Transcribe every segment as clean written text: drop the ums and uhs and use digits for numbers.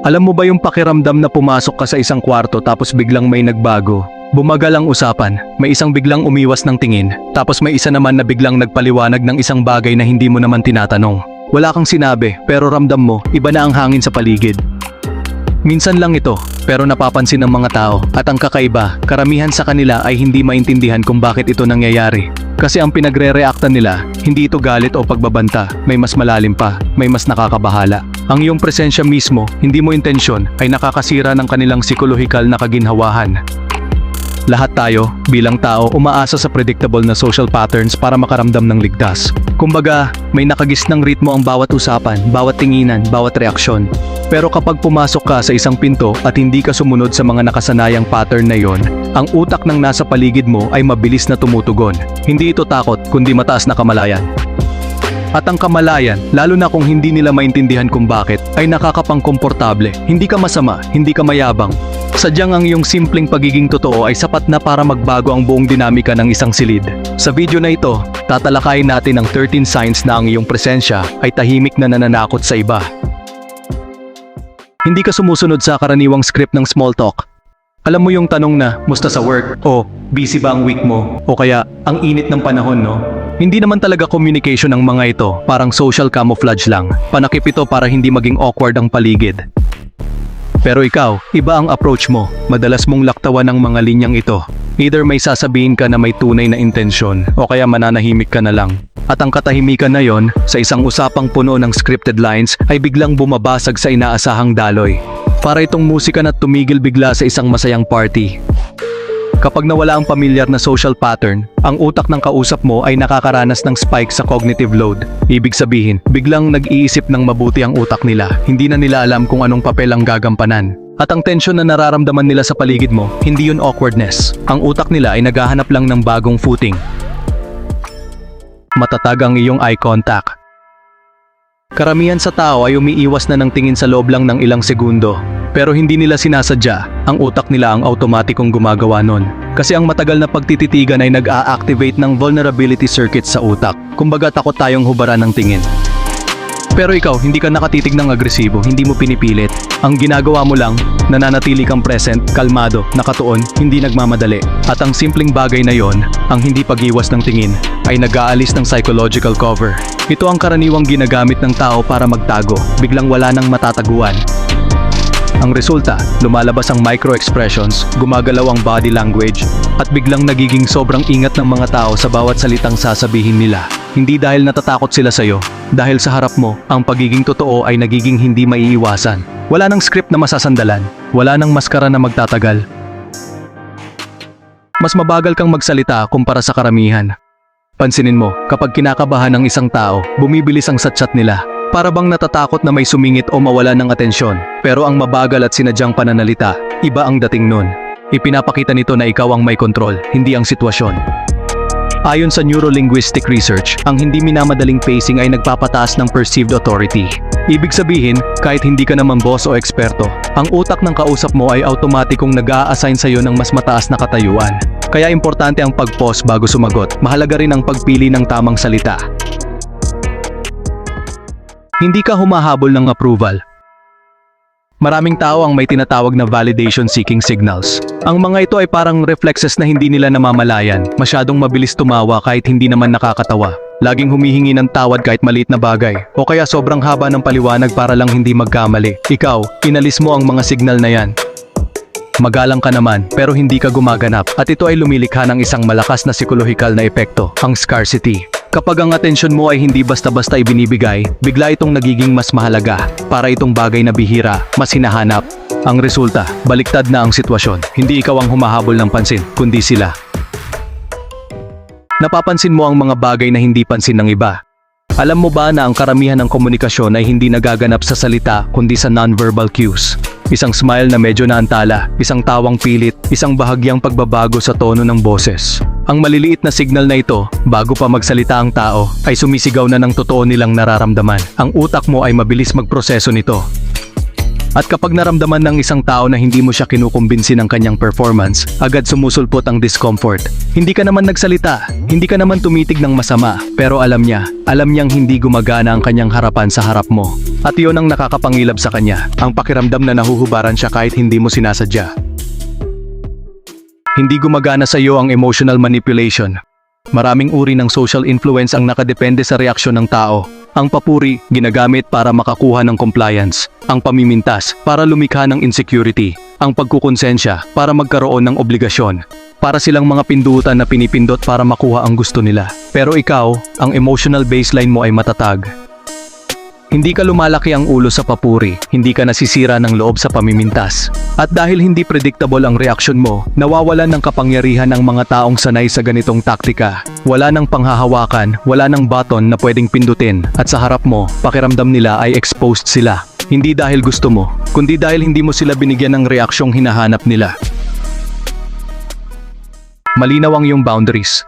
Alam mo ba yung pakiramdam na pumasok ka sa isang kwarto tapos biglang may nagbago? Bumagal ang usapan, may isang biglang umiwas ng tingin, tapos may isa naman na biglang nagpaliwanag ng isang bagay na hindi mo naman tinatanong. Wala kang sinabi, pero ramdam mo, iba na ang hangin sa paligid. Minsan lang ito, pero napapansin ng mga tao, at ang kakaiba, karamihan sa kanila ay hindi maintindihan kung bakit ito nangyayari. Kasi ang pinagre-reactan nila, hindi ito galit o pagbabanta, may mas malalim pa, may mas nakakabahala. Ang iyong presensya mismo, hindi mo intensyon, ay nakakasira ng kanilang psikolohikal na kaginhawahan. Lahat tayo, bilang tao, umaasa sa predictable na social patterns para makaramdam ng ligtas. Kumbaga, may nakagisnang ritmo ang bawat usapan, bawat tinginan, bawat reaksyon. Pero kapag pumasok ka sa isang pinto at hindi ka sumunod sa mga nakasanayang pattern na yon, ang utak ng nasa paligid mo ay mabilis na tumutugon. Hindi ito takot, kundi mataas na kamalayan. At ang kamalayan, lalo na kung hindi nila maintindihan kung bakit, ay nakakapangkomportable. Hindi ka masama, hindi ka mayabang. Sadyang ang iyong simpleng pagiging totoo ay sapat na para magbago ang buong dinamika ng isang silid. Sa video na ito, tatalakayin natin ang 13 signs na ang iyong presensya ay tahimik na nananakot sa iba. Hindi ka sumusunod sa karaniwang script ng small talk. Alam mo yung tanong na, musta sa work? O, busy ba ang week mo? O kaya, ang init ng panahon, no? Hindi naman talaga communication ang mga ito, parang social camouflage lang. Panakip ito para hindi maging awkward ang paligid. Pero ikaw, iba ang approach mo. Madalas mong laktawan ng mga linyang ito. Either may sasabihin ka na may tunay na intensyon, o kaya mananahimik ka na lang. At ang katahimikan na yon, sa isang usapang puno ng scripted lines, ay biglang bumabasag sa inaasahang daloy. Para itong musika na tumigil bigla sa isang masayang party. Kapag nawala ang pamilyar na social pattern, ang utak ng kausap mo ay nakakaranas ng spike sa cognitive load. Ibig sabihin, biglang nag-iisip ng mabuti ang utak nila, hindi na nila alam kung anong papel ang gagampanan. At ang tensyon na nararamdaman nila sa paligid mo, hindi yun awkwardness. Ang utak nila ay naghahanap lang ng bagong footing. Matatag ang iyong eye contact. Karamihan sa tao ay umiiwas na ng tingin sa loob lang ng ilang segundo. Pero hindi nila sinasadya, ang utak nila ang automatikong gumagawa nun. Kasi ang matagal na pagtititigan ay nag-a-activate ng vulnerability circuits sa utak. Kumbaga takot tayong hubaran ng tingin. Pero ikaw, hindi ka nakatitig ng agresibo, hindi mo pinipilit. Ang ginagawa mo lang, nananatili kang present, kalmado, nakatuon, hindi nagmamadali. At ang simpleng bagay na yon, ang hindi pag-iwas ng tingin, ay nag-aalis ng psychological cover. Ito ang karaniwang ginagamit ng tao para magtago, biglang wala nang matataguan. Ang resulta, lumalabas ang micro-expressions, gumagalaw ang body language, at biglang nagiging sobrang ingat ng mga tao sa bawat salitang sasabihin nila. Hindi dahil natatakot sila sa'yo, dahil sa harap mo, ang pagiging totoo ay nagiging hindi maiiwasan. Wala nang script na masasandalan, wala nang maskara na magtatagal. Mas mabagal kang magsalita kumpara sa karamihan. Pansinin mo, kapag kinakabahan ng isang tao, bumibilis ang satchat nila. Para bang natatakot na may sumingit o mawala ng atensyon. Pero ang mabagal at sinadyang pananalita, iba ang dating nun. Ipinapakita nito na ikaw ang may kontrol, hindi ang sitwasyon. Ayon sa neurolinguistic research, ang hindi minamadaling pacing ay nagpapataas ng perceived authority. Ibig sabihin, kahit hindi ka naman boss o eksperto, ang utak ng kausap mo ay automatikong nag-a-assign sa'yo ng mas mataas na katayuan. Kaya importante ang pag-pause bago sumagot, mahalaga rin ang pagpili ng tamang salita. Hindi ka humahabol ng approval. Maraming tao ang may tinatawag na validation-seeking signals. Ang mga ito ay parang reflexes na hindi nila namamalayan, masyadong mabilis tumawa kahit hindi naman nakakatawa. Laging humihingi ng tawad kahit maliit na bagay, o kaya sobrang haba ng paliwanag para lang hindi magkamali. Ikaw, inalis mo ang mga signal na yan. Magalang ka naman, pero hindi ka gumaganap, at ito ay lumilikha ng isang malakas na psikolohikal na epekto, ang scarcity. Kapag ang atensyon mo ay hindi basta-basta ibinibigay, bigla itong nagiging mas mahalaga. Para itong bagay na bihira, mas hinahanap. Ang resulta, baliktad na ang sitwasyon. Hindi ikaw ang humahabol ng pansin, kundi sila. Napapansin mo ang mga bagay na hindi pansin ng iba. Alam mo ba na ang karamihan ng komunikasyon ay hindi nagaganap sa salita, kundi sa non-verbal cues? Isang smile na medyo naantala, isang tawang pilit, isang bahagyang pagbabago sa tono ng boses. Ang maliliit na signal na ito, bago pa magsalita ang tao, ay sumisigaw na ng totoo nilang nararamdaman. Ang utak mo ay mabilis magproseso nito. At kapag naramdaman ng isang tao na hindi mo siya kinukumbinsi ng kanyang performance, agad sumusulpot ang discomfort. Hindi ka naman nagsalita, hindi ka naman tumitig ng masama, pero alam niyang hindi gumagana ang kanyang harapan sa harap mo. At iyon ang nakakapangilab sa kanya, ang pakiramdam na nahuhubaran siya kahit hindi mo sinasadya. Hindi gumagana sa iyo ang emotional manipulation. Maraming uri ng social influence ang nakadepende sa reaksyon ng tao. Ang papuri, ginagamit para makakuha ng compliance. Ang pamimintas, para lumikha ng insecurity. Ang pagkukonsensya, para magkaroon ng obligasyon. Para silang mga pindutan na pinipindot para makuha ang gusto nila. Pero ikaw, ang emotional baseline mo ay matatag. Hindi ka lumalaki ang ulo sa papuri, hindi ka nasisira ng loob sa pamimintas. At dahil hindi predictable ang reaksyon mo, nawawalan ng kapangyarihan ang mga taong sanay sa ganitong taktika. Wala nang panghahawakan, wala nang button na pwedeng pindutin, at sa harap mo, pakiramdam nila ay exposed sila. Hindi dahil gusto mo, kundi dahil hindi mo sila binigyan ng reaksyong hinahanap nila. Malinaw ang iyong boundaries.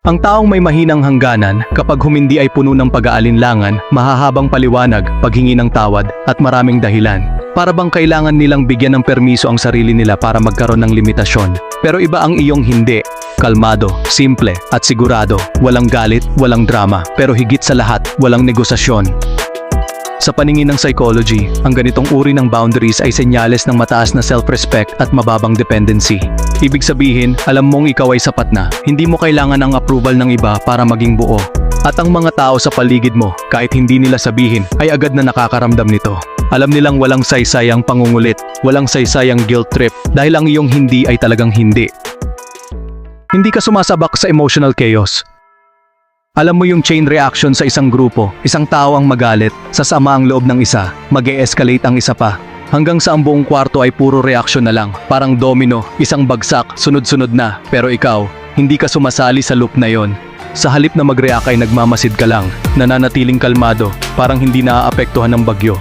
Ang taong may mahinang hangganan, kapag humindi ay puno ng pag-aalinlangan, mahahabang paliwanag, paghingi ng tawad, at maraming dahilan. Para bang kailangan nilang bigyan ng permiso ang sarili nila para magkaroon ng limitasyon. Pero iba ang iyong hindi. Kalmado, simple, at sigurado. Walang galit, walang drama, pero higit sa lahat, walang negosasyon. Sa paningin ng psychology, ang ganitong uri ng boundaries ay senyales ng mataas na self-respect at mababang dependency. Ibig sabihin, alam mong ikaw ay sapat na, hindi mo kailangan ng approval ng iba para maging buo. At ang mga tao sa paligid mo, kahit hindi nila sabihin, ay agad na nakakaramdam nito. Alam nilang walang saysayang pangungulit, walang saysayang guilt trip, dahil ang iyong hindi ay talagang hindi. Hindi ka sumasabak sa emotional chaos. Alam mo yung chain reaction sa isang grupo, isang tao ang magalit, sasama ang loob ng isa, mag-e-escalate ang isa pa. Hanggang sa ang buong kwarto ay puro reaksyon na lang, parang domino, isang bagsak, sunod-sunod na. Pero ikaw, hindi ka sumasali sa loop na yon. Sa halip na mag-react ay nagmamasid ka lang, nananatiling kalmado, parang hindi naaapektuhan ng bagyo.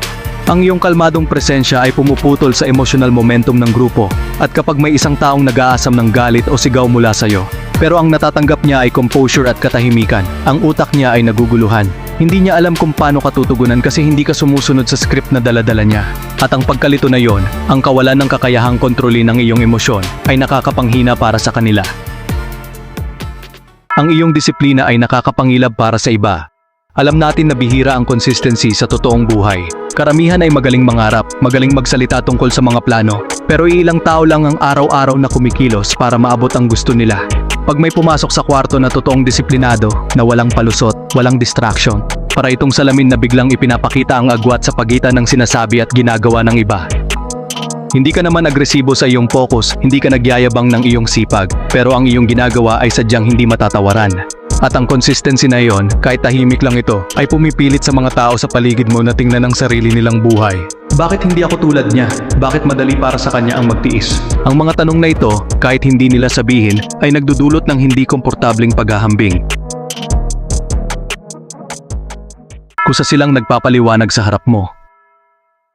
Ang iyong kalmadong presensya ay pumuputol sa emotional momentum ng grupo, at kapag may isang taong nag-aasam ng galit o sigaw mula sa'yo, pero ang natatanggap niya ay composure at katahimikan, ang utak niya ay naguguluhan. Hindi niya alam kung paano ka tutugunan kasi hindi ka sumusunod sa script na dala-dala niya. At ang pagkalito na yon, ang kawalan ng kakayahang kontrolin ng iyong emosyon, ay nakakapanghina para sa kanila. Ang iyong disiplina ay nakakapangilab para sa iba. Alam natin na bihira ang consistency sa totoong buhay. Karamihan ay magaling mangarap, magaling magsalita tungkol sa mga plano, pero ilang tao lang ang araw-araw na kumikilos para maabot ang gusto nila. Pag may pumasok sa kwarto na totoong disiplinado, na walang palusot, walang distraction, para itong salamin na biglang ipinapakita ang agwat sa pagitan ng sinasabi at ginagawa ng iba. Hindi ka naman agresibo sa iyong focus, hindi ka nagyayabang ng iyong sipag, pero ang iyong ginagawa ay sadyang hindi matatawaran. At ang consistency na iyon, kahit tahimik lang ito, ay pumipilit sa mga tao sa paligid mo na tingnan ang sarili nilang buhay. Bakit hindi ako tulad niya? Bakit madali para sa kanya ang magtiis? Ang mga tanong na ito, kahit hindi nila sabihin, ay nagdudulot ng hindi komportabling paghahambing. Kusa silang nagpapaliwanag sa harap mo.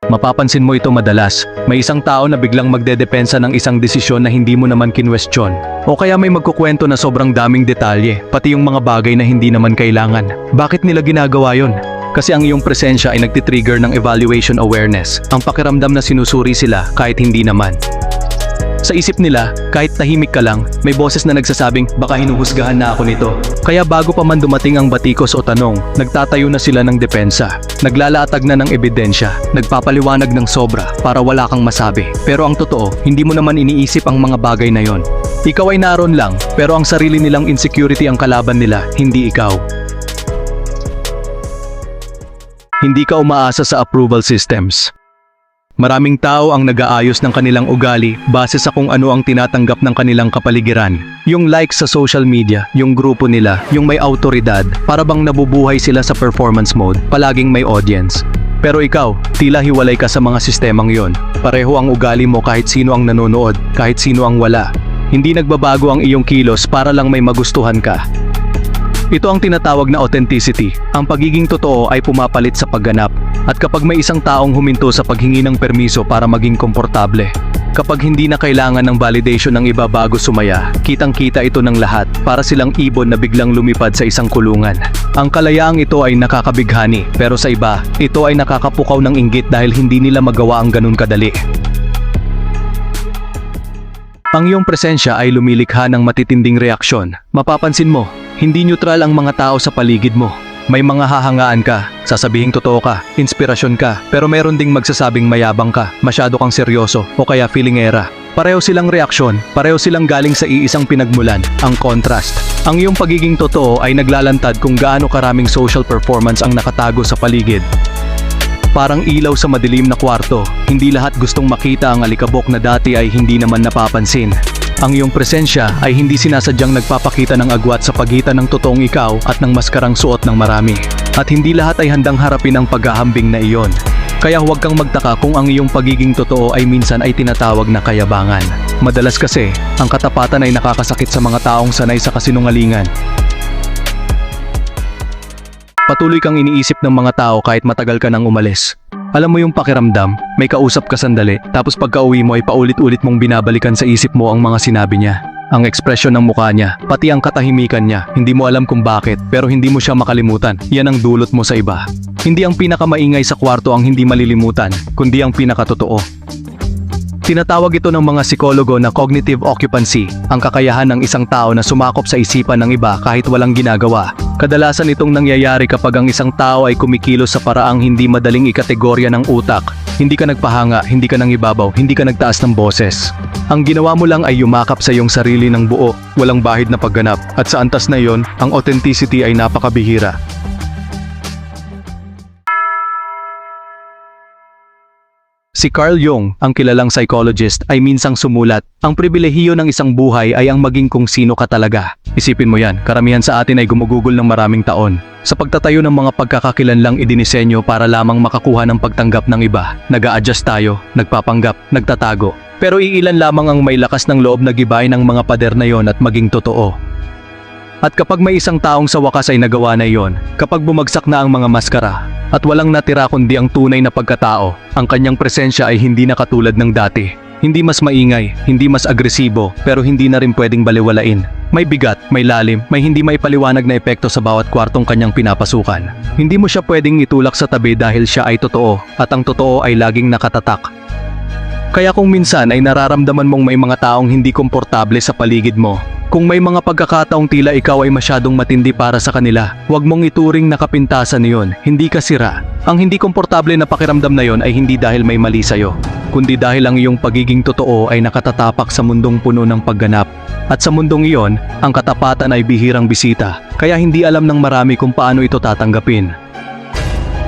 Mapapansin mo ito madalas, may isang tao na biglang magdedepensa ng isang desisyon na hindi mo naman kinwestiyon. O kaya may magkukwento na sobrang daming detalye, pati yung mga bagay na hindi naman kailangan. Bakit nila ginagawa yon? Kasi ang iyong presensya ay nagtitrigger ng evaluation awareness, ang pakiramdam na sinusuri sila kahit hindi naman. Sa isip nila, kahit tahimik ka lang, may boses na nagsasabing baka hinuhusgahan na ako nito. Kaya bago pa man dumating ang batikos o tanong, nagtatayo na sila ng depensa. Naglalatag na ng ebidensya, nagpapaliwanag ng sobra para wala kang masabi. Pero ang totoo, hindi mo naman iniisip ang mga bagay na yon. Ikaw ay naroon lang, pero ang sarili nilang insecurity ang kalaban nila, hindi ikaw. Hindi ka umaasa sa approval systems. Maraming tao ang nag-aayos ng kanilang ugali base sa kung ano ang tinatanggap ng kanilang kapaligiran. Yung likes sa social media, yung grupo nila, yung may autoridad, para bang nabubuhay sila sa performance mode, palaging may audience. Pero ikaw, tila hiwalay ka sa mga sistemang yon. Pareho ang ugali mo kahit sino ang nanonood, kahit sino ang wala. Hindi nagbabago ang iyong kilos para lang may magustuhan ka. Ito ang tinatawag na authenticity. Ang pagiging totoo ay pumapalit sa pagganap. At kapag may isang taong huminto sa paghingi ng permiso para maging komportable, kapag hindi na kailangan ng validation ng iba bago sumaya, kitang-kita ito ng lahat para silang ibon na biglang lumipad sa isang kulungan. Ang kalayaang ito ay nakakabighani, pero sa iba, ito ay nakakapukaw ng inggit dahil hindi nila magawa ang ganun kadali. Ang iyong presensya ay lumilikha ng matitinding reaksyon. Mapapansin mo, hindi neutral ang mga tao sa paligid mo. May mga hahangaan ka, sasabihing totoo ka, inspirasyon ka, pero meron ding magsasabing mayabang ka, masyado kang seryoso, o kaya feelingera. Pareho silang reaksyon, pareho silang galing sa iisang pinagmulan, ang contrast. Ang iyong pagiging totoo ay naglalantad kung gaano karaming social performance ang nakatago sa paligid. Parang ilaw sa madilim na kwarto, hindi lahat gustong makita ang alikabok na dati ay hindi naman napapansin. Ang iyong presensya ay hindi sinasadyang nagpapakita ng agwat sa pagitan ng totoong ikaw at ng maskarang suot ng marami. At hindi lahat ay handang harapin ang paghahambing na iyon. Kaya huwag kang magtaka kung ang iyong pagiging totoo ay minsan ay tinatawag na kayabangan. Madalas kasi, ang katapatan ay nakakasakit sa mga taong sanay sa kasinungalingan. Patuloy kang iniisip ng mga tao kahit matagal ka nang umalis. Alam mo yung pakiramdam, may kausap ka sandali, tapos pagka-uwi mo ay paulit-ulit mong binabalikan sa isip mo ang mga sinabi niya. Ang ekspresyon ng mukha niya, pati ang katahimikan niya, hindi mo alam kung bakit, pero hindi mo siya makalimutan. Yan ang dulot mo sa iba. Hindi ang pinakamaingay sa kwarto ang hindi malilimutan, kundi ang pinakatotoo. Tinatawag ito ng mga psikologo na cognitive occupancy, ang kakayahan ng isang tao na sumakop sa isipan ng iba kahit walang ginagawa. Kadalasan itong nangyayari kapag ang isang tao ay kumikilos sa paraang hindi madaling ikategorya ng utak. Hindi ka nagpahanga, hindi ka nangibabaw, hindi ka nagtaas ng boses. Ang ginawa mo lang ay yumakap sa iyong sarili ng buo, walang bahid na pagganap. At sa antas na iyon, ang authenticity ay napakabihira. Si Carl Jung, ang kilalang psychologist, ay minsang sumulat, ang pribilehiyo ng isang buhay ay ang maging kung sino ka talaga. Isipin mo yan, karamihan sa atin ay gumugugol ng maraming taon. Sa pagtatayo ng mga pagkakakilanlang idinisenyo para lamang makakuha ng pagtanggap ng iba, nag-a-adjust tayo, nagpapanggap, nagtatago. Pero iilan lamang ang may lakas ng loob na gibain ng mga pader na yon at maging totoo. At kapag may isang taong sa wakas ay nagawa na iyon, kapag bumagsak na ang mga maskara, at walang natira kundi ang tunay na pagkatao, ang kanyang presensya ay hindi na katulad ng dati. Hindi mas maingay, hindi mas agresibo, pero hindi na rin pwedeng baliwalain. May bigat, may lalim, may hindi maipaliwanag na epekto sa bawat kwartong kanyang pinapasukan. Hindi mo siya pwedeng itulak sa tabi dahil siya ay totoo, at ang totoo ay laging nakatatak. Kaya kung minsan ay nararamdaman mong may mga taong hindi komportable sa paligid mo, kung may mga pagkakataong tila ikaw ay masyadong matindi para sa kanila, huwag mong ituring na kapintasan niyon, hindi ka sira. Ang hindi komportable na pakiramdam na yon ay hindi dahil may mali sa'yo, kundi dahil ang iyong pagiging totoo ay nakatatapak sa mundong puno ng pagganap. At sa mundong iyon, ang katapatan ay bihirang bisita, kaya hindi alam ng marami kung paano ito tatanggapin.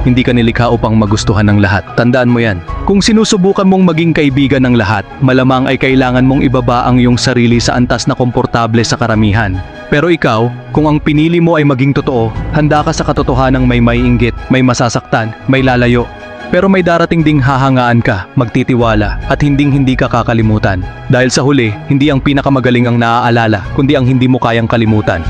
Hindi ka nilikha upang magustuhan ng lahat. Tandaan mo yan. Kung sinusubukan mong maging kaibigan ng lahat, malamang ay kailangan mong ibaba ang iyong sarili sa antas na komportable sa karamihan. Pero ikaw, kung ang pinili mo ay maging totoo, handa ka sa katotohanang may maiinggit, may masasaktan, may lalayo. Pero may darating ding hahangaan ka, magtitiwala, at hindi ka kakalimutan. Dahil sa huli, hindi ang pinakamagaling ang naaalala, kundi ang hindi mo kayang kalimutan.